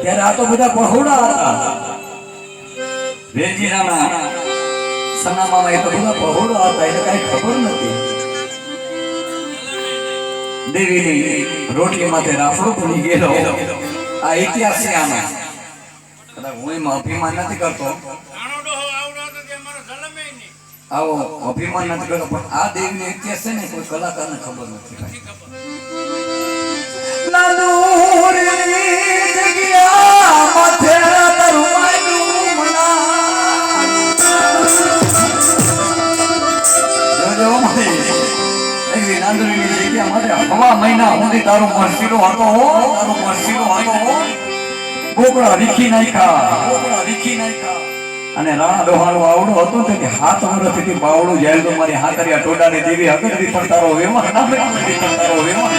ત્યારે આ તો બધા પહોળા હતા. વેજીરાના સનામામાં એ તો બધા પહોળા હતા, એને કઈ ખબર નથી. દેવીની રોટલી માથે રાફડો બની ગયેલો આ ઇતિહાસ છે આમાં. કદાચ હું એમાં અભિમાન નથી કરતો, આવો અભિમાન નથી કરતો, પણ આ દેવીનો ઇતિહાસ છે ને કોઈ કલાકારને ખબર નથી. હવા મહિના સુધી તારો મરસીલો હતો, તારો મરસીલો હતો. ગોકળા રીખી નાખ્યા અને રાણા ડોહાનો આવડો હતો તે હાથ વર્ષથી બાવડું જાય તો મારી હાથરિયા ટોડાની દેવી હગરથી પણ તારો વેમા ના તારો વેમા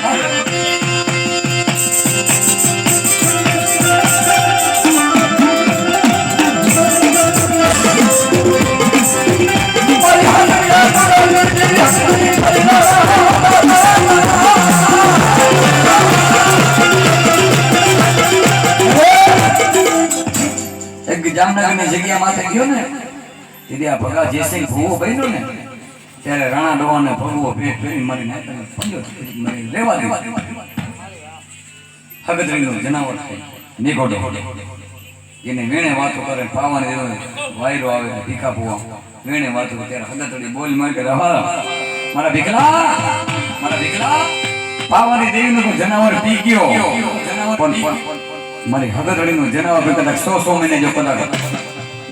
જામનગરની જગ્યા માથે ગયો ને તેથી આ ભગા જયસિંહ ભૂવો બન્યો ને ત્યારે રાણા ડોહાને ભગવો ભેટ ફેરી મારી પંજો લેવા દેવા હગદરીનું જનાવર નિગોડો એને વેણે વાતો કરે પાવાની વાયરો આવે ભીખા ભૂવા વેણે વાતો ત્યારે હગદરી બોલ માંગે મારા ભીખલા પાવાની દેવીનું જનાવર પી ગયો પણ મારી હગદડીનું જનાવર કદાચ 100 મહિને જો કદાચ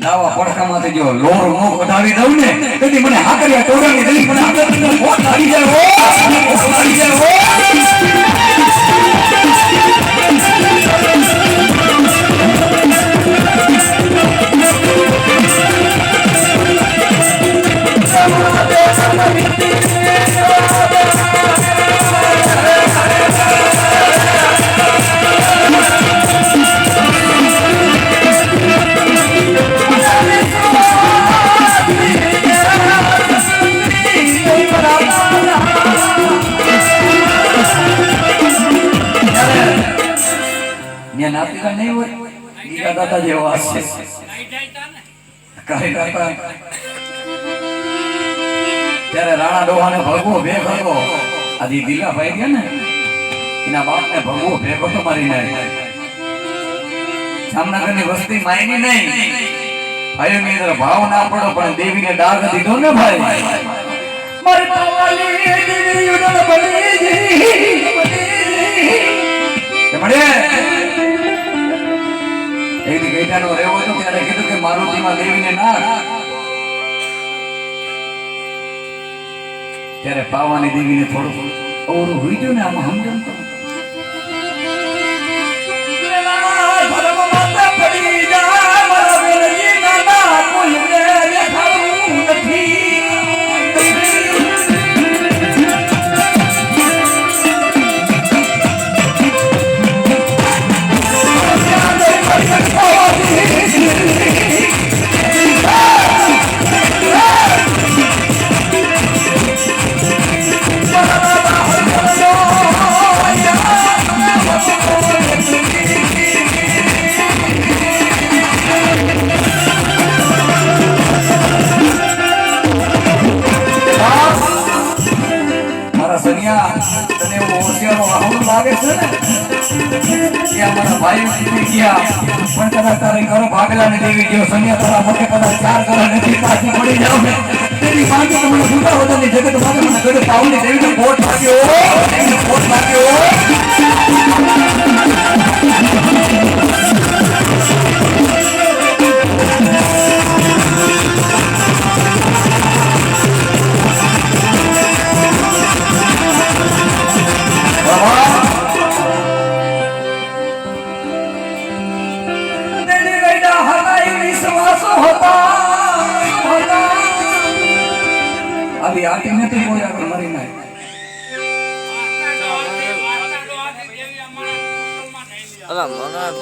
દાવા પડખામાંથી જો લોર નો કઢાવી દઉં ને તેથી મને હાકરિયા ટોળાની દલી મને હગદડીનો ફોટ લાગી જાય નહીં હોય ગીરા દાદા જેવો હશે ત્યારે રાણા ડોહાને ભગવો ભેગ હતો. આદિ દિલાભાઈ ગયા ને એના બાપને ભગવો ભેગ હતો મારી નાય જામનગરની વસ્તી માયની નહીં ભાઈઓની અંદર ભાવ ના પડો પણ દેવીને ડાઘ દીધો ને ભાઈ મારી પાવાલી દેવી ઉડન બળી એક ગઈટાનો રેવો હતો ત્યારે કીધું કે મારુતિમાં દેવીને નાખ ત્યારે પાવાની દેવીને થોડું ઓરું હોઈ ગયું ને આમાં સમજણ તો લાગે છે ને કે અમારા ભાઈ જીતી ગયા પણ કદાચ તારે ઘરો ભાગલાને દેવી ગયો સન્યા તારા મકે કદાચ 4 ઘર નથી પાછી પડી જાવ ને તેની માંગે તમને સુધા હોતાની જગત માંગે મને ઘરે પાવની દેવીનો કોટ લાગ્યો આટી નથી કોઈ આગળ મરી નાય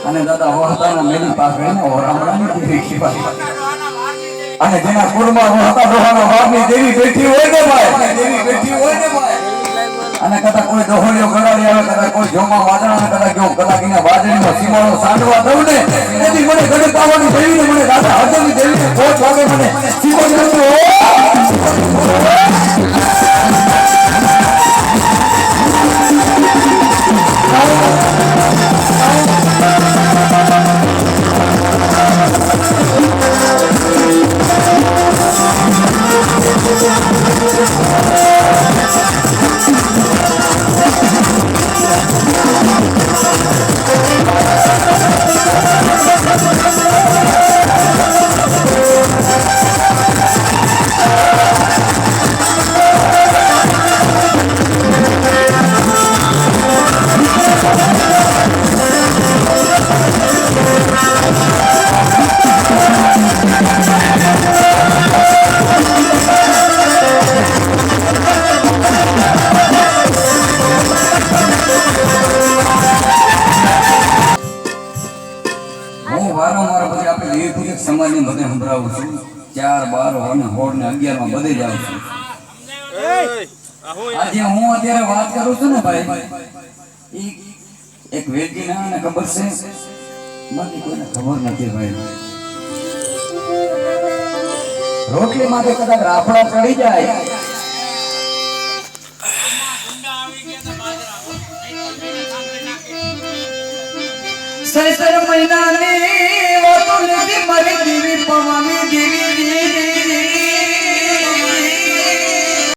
અને દાદા હોતાના મેરી પાસે ને ઓરામડાની દેખી પાસે અને જેના કુળમાં રોહતા રોહાના વારની દેવી બેઠી હોય ને ભાઈ, દેવી બેઠી હોય ને ભાઈ, અને કદાચ કોઈ દોહળીઓ ગળાડી આવે, કદાચ કોઈ જોમાં વાદળા, કદાચ જો કદાચીના વાદળીનો સીમાડો સાંડવા દઉં ને તેથી મને ગણતાવાની દેવીને મને દાદા હળદરની દેવીને કોચ વાગે મને સીમો કરતો સમાજને બધે સંભળાવું છું 4, 12 અને 16 ને 11 માં બધે જાઉં છું. આજે હું અત્યારે વાત કરું છું ને ભાઈ, એક વેલજી ના ખબર છે, બાકી કોઈને ખબર નથી ભાઈ. રોટલી માટે કદાચ રાફડા ચડી જાય સૈતર મહિનાની વાતો લીધી મારી દેવી પવાની દેવી